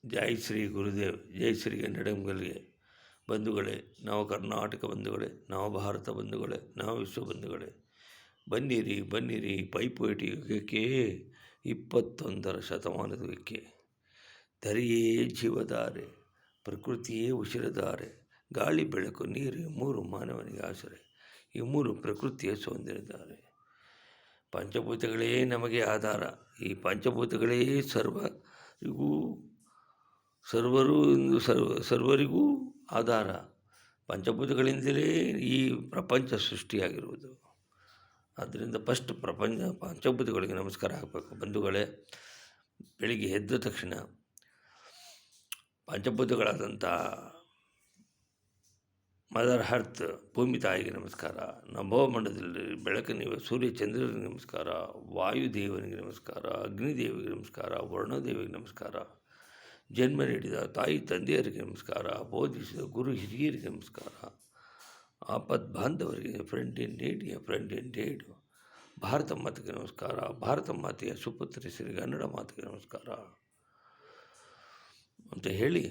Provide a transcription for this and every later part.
ಜೈ ಶ್ರೀ ಗುರುದೇವ್, ಜೈ ಶ್ರೀ ಕನ್ನಡಂಗಳಿಗೆ ಬಂಧುಗಳೇ, ನಾವು ಕರ್ನಾಟಕ ಬಂಧುಗಳೇ, ನಾವು ಭಾರತ ಬಂಧುಗಳೇ, ನಾವು ವಿಶ್ವ ಬಂಧುಗಳೇ, ಬನ್ನಿರಿ ಬನ್ನಿರಿ ಪೈಪೋಟಿ ಯುಗಕ್ಕೆ, 21ರ ಶತಮಾನದ ಯುಗಕ್ಕೆ. ಧರೆಯೇ ಜೀವಧಾರೆ, ಪ್ರಕೃತಿಯೇ ಉಸಿರಧಾರೆ, ಗಾಳಿ ಬೆಳಕು ನೀರು ಮೂರು ಮಾನವನಿಗೆ ಆಸರೆ. ಈ ಮೂರು ಪ್ರಕೃತಿಯ ಸೌಂದರ್ಯಧಾರೆ. ಪಂಚಭೂತಗಳೇ ನಮಗೆ ಆಧಾರ. ಈ ಪಂಚಭೂತಗಳೇ ಸರ್ವರಿಗೂ ಆಧಾರ. ಪಂಚಭೂತಗಳಿಂದಲೇ ಈ ಪ್ರಪಂಚ ಸೃಷ್ಟಿಯಾಗಿರುವುದು. ಆದ್ದರಿಂದ ಫಸ್ಟ್ ಪಂಚಭೂತಗಳಿಗೆ ನಮಸ್ಕಾರ ಹಾಕಬೇಕು ಬಂಧುಗಳೇ. ಬೆಳಿಗ್ಗೆ ಎದ್ದ ತಕ್ಷಣ ಪಂಚಭೂತಗಳಾದಂಥ ಮದರ್ ಅರ್ತ್ ಭೂಮಿ ತಾಯಿಗೆ ನಮಸ್ಕಾರ, ನಭೋಮಂಡಲದಲ್ಲಿ ಬೆಳಕನಿವೆ ಸೂರ್ಯ ಚಂದ್ರನಿಗೆ ನಮಸ್ಕಾರ, ವಾಯುದೇವನಿಗೆ ನಮಸ್ಕಾರ, ಅಗ್ನಿದೇವಿಗೆ ನಮಸ್ಕಾರ, ವರ್ಣದೇವಿಗೆ ನಮಸ್ಕಾರ, ಜನ್ಮ ನೀಡಿದ ತಾಯಿ ತಂದೆಯರಿಗೆ ನಮಸ್ಕಾರ, ಬೋಧಿಸಿದ ಗುರು ಹಿರಿಯರಿಗೆ ನಮಸ್ಕಾರ, ಆಪತ್ ಬಾಂಧವರಿಗೆ ಫ್ರೆಂಡ್ ಇನ್ ಡೇಡ್, ಭಾರತ ಮಾತೆಗೆ ನಮಸ್ಕಾರ, ಭಾರತ ಮಾತೆಯ ಸುಪುತ್ರಿ ಶ್ರೀ ಕನ್ನಡ ಮಾತೆಗೆ ನಮಸ್ಕಾರ ಅಂತ ಹೇಳಿ,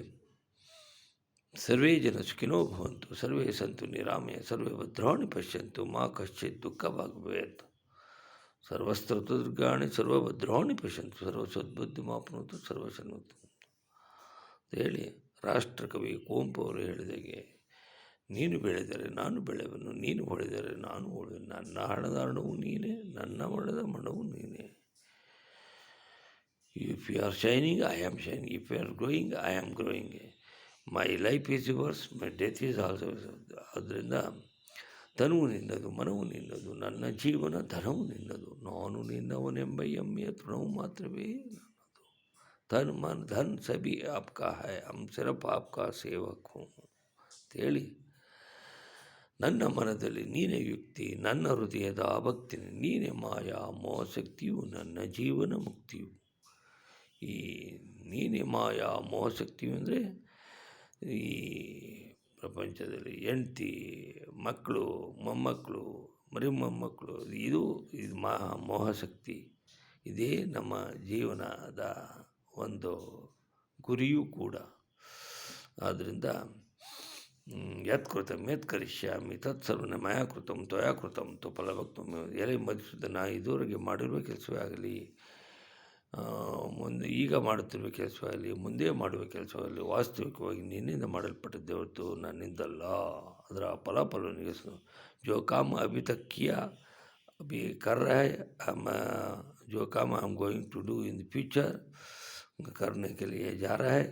ಸರ್ವೇ ಜನ ಸುಖಿನೋ ಭವಂತು, ಸರ್ವೇ ಸಂತು ನಿರಾಮಯ, ಸರ್ವೇ ಭದ್ರಾಣಿ ಪಶ್ಯಂತು, ಮಾ ಕಶ್ಚಿತ್ ದುಃಖ ಭಾಗ್ಭವೇತ್, ಸರ್ವಸ್ತ್ರ ದುರ್ಗಾಣಿ ಸರ್ವಭದ್ರಾಣಿ ಪಶ್ಯಂತು, ಸರ್ವ ಸದ್ಬುದ್ಧಿ ಮಾಪ್ನೋತು, ಸರ್ವಸನ್ಮತು ಅಂತ ಹೇಳಿ, ರಾಷ್ಟ್ರಕವಿ ಕುವೆಂಪು ಅವರು ಹೇಳಿದಾಗೆ, ನೀನು ಬೆಳೆದರೆ ನಾನು ಬೆಳೆವನು, ನೀನು ಹೊಳೆದರೆ ನಾನು ಹೊಳೆಯುವೆನು, ನನ್ನ ಹಣದ ಹಣವು ನೀನೇ, ನನ್ನ ಮಣದ ಮಣವು ನೀನೇ. If you are shining I am shining, if you are growing I am growing, my life is yours, my death is also. ಆದ್ದರಿಂದ ತನುವು ನಿನ್ನದು, ಮನವು ನಿನ್ನದು, ನನ್ನ ಜೀವನ ಧನವು ನಿನ್ನದು, ನಾನು ನಿನ್ನವನೆಂಬ ಹೆಮ್ಮೆಯ ತೃಣವು ಮಾತ್ರವೇ ನನ್ನದು. ತನ್ ಮನ್ ಧನ್ ಸಭಿ ಆಪ್ಕಾ ಹೈ, ಹಮ್ ಸಿರ್ಫ್ ಆಪ್ಕಾ ಸೇವಕ್ ಹೂಂ ಅಂತೇಳಿ, ನನ್ನ ಮನದಲ್ಲಿ ನೀನೇ ಯುಕ್ತಿ, ನನ್ನ ಹೃದಯದ ಭಕ್ತಿ ನೀನೇ ಮಾಯಾ ಮೋಹಶಕ್ತಿಯು, ನನ್ನ ಜೀವನ ಮುಕ್ತಿಯು. ಈ ನೀನೇ ಮಾಯಾ ಮೋಹಶಕ್ತಿಯು ಅಂದರೆ ಈ ಪ್ರಪಂಚದಲ್ಲಿ ಹೆಂಡ್ತಿ, ಮಕ್ಕಳು, ಮೊಮ್ಮಕ್ಕಳು, ಮೊಮ್ಮಕ್ಕಳು, ಇದು ಮೋಹಶಕ್ತಿ. ಇದೇ ನಮ್ಮ ಜೀವನದ ಒಂದು ಗುರಿಯೂ ಕೂಡ. ಆದ್ದರಿಂದ ಯತ್ಕೃತಂ ಯತ್ ಕರಿಷ್ಯಾಮಿ ತತ್ಸರ್ವನ ಮಯಾ ಕೃತಂ ತ್ವಯಾ ಕೃತಂ ತು ಫಲಭಕ್ತಂ. ಎಲೆ ಮಧುಸೂದನ, ಇದುವರೆಗೆ ಮಾಡಿರುವ ಕೆಲಸವೇ ಆಗಲಿ, ಈಗ ಮಾಡುತ್ತಿರುವ ಕೆಲಸವಾಗಲಿ, ಮುಂದೆ ಮಾಡುವ ಕೆಲಸವಾಗಲಿ, ವಾಸ್ತವಿಕವಾಗಿ ನಿನ್ನಿಂದ ಮಾಡಲ್ಪಟ್ಟದ್ದೇ ಹೊರತು ನನ್ನಿಂದಲ್ಲ. ಅದರ ಫಲನಿಗೆ ಜೋ ಕಾಮ್ ಅಭಿ ತಕ್ ಕಿಯಾ ಅಭಿ ಕರ್ ರಹಾ ಹೈ, जो काम हम going to do in the future करने के लिए जा रहा है,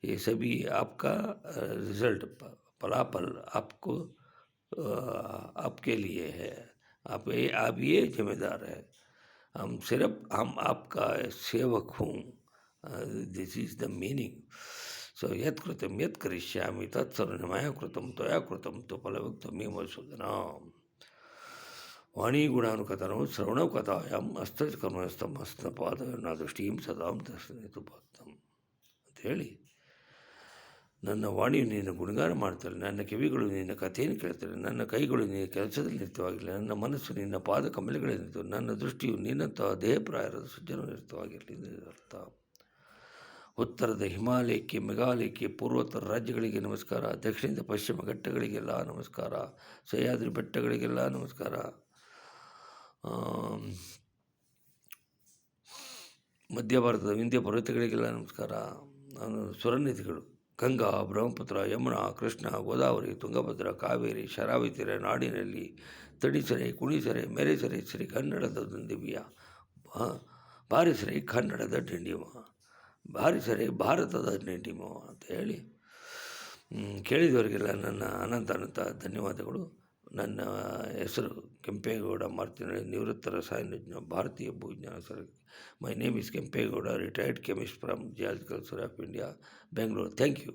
ये सभी आपका रिज़ल्ट फलाफल आपको आपके लिए है. आप ये जिम्मेदार है. हम आपका सेवक हूँ. This is the meaning. So यत् कृतं यत् करिष्यामि तत्सर्वं मया कृतं त्वया कृतं तु फलभक्तं मे मधुसूदन. ವಾಣಿ ಗುಣಾನುಕಥನವು ಶ್ರವಣವು ಕಥಾಯಾಮ್ ಅಸ್ತಕರ್ಮಸ್ತಮಸ್ತಪಾದನ ದೃಷ್ಟಿಂ ಸದಾಂ ದರ್ಶನಿತು ಭಕ್ತಂ ಅಂಥೇಳಿ, ನನ್ನ ವಾಣಿಯು ನಿನ್ನ ಗುಣಗಾನ ಮಾಡ್ತಾರೆ, ನನ್ನ ಕಿವಿಗಳು ನಿನ್ನ ಕಥೆಯನ್ನು ಕೇಳ್ತಾರೆ, ನನ್ನ ಕೈಗಳು ನಿನ್ನ ಕೆಲಸದಲ್ಲಿ ನಿರತವಾಗಿರಲಿ, ನನ್ನ ಮನಸ್ಸು ನಿನ್ನ ಪಾದ ಕಮಲಗಳಲ್ಲಿ ನಿಂತು, ನನ್ನ ದೃಷ್ಟಿಯು ನಿನ್ನಂತಹ ದೇಹಪ್ರಾಯರದ ಸಜ್ಜನ ನಿರತವಾಗಿರಲಿ. ಅರ್ಥ. ಉತ್ತರದ ಹಿಮಾಲಯಕ್ಕೆ, ಮೇಘಾಲಯಕ್ಕೆ, ಪೂರ್ವೋತ್ತರ ರಾಜ್ಯಗಳಿಗೆ ನಮಸ್ಕಾರ, ದಕ್ಷಿಣದ ಪಶ್ಚಿಮ ಘಟ್ಟಗಳಿಗೆಲ್ಲ ನಮಸ್ಕಾರ, ಸಹ್ಯಾದ್ರಿ ಬೆಟ್ಟಗಳಿಗೆಲ್ಲ ನಮಸ್ಕಾರ, ಮಧ್ಯ ಭಾರತದ ವಿಂಧ್ಯ ಪರ್ವತಗಳಿಗೆಲ್ಲ ನಮಸ್ಕಾರ. ನಾನು ಸುರನದಿಗಳು ಗಂಗಾ, ಬ್ರಹ್ಮಪುತ್ರ, ಯಮುನಾ, ಕೃಷ್ಣ, ಗೋದಾವರಿ, ತುಂಗಭದ್ರಾ, ಕಾವೇರಿ, ಶರಾವತಿಯ ನಾಡಿನಲ್ಲಿ ತಣಿಸರೆ, ಕುಣಿಸರೆ, ಮೆರೆಸರೆ ಶ್ರೀ ಕನ್ನಡದ ದುಂದಿವಿಯ, ಬಾರಿಸರೆ ಕನ್ನಡದ ಡಿಂಡಿಮ, ಬಾರಿಸರೆ ಭಾರತದ ಡಿಂಡಿಮ ಅಂತ ಹೇಳಿ, ಕೇಳಿದವರಿಗೆಲ್ಲ ನನ್ನ ಅನಂತ ಧನ್ಯವಾದಗಳು. ನನ್ನ ಹೆಸರು ಕೆಂಪೇಗೌಡ ಮಾರ್ತಿನಳ್ಳಿ, ನಿವೃತ್ತ ರಸಾಯನಜ್ಞ, ಭಾರತೀಯ ಭೂವಿಜ್ಞಾನ ಸರ್. My name is Kempegowda, retired chemist from geological survey of India, ಬೆಂಗಳೂರು. Thank you.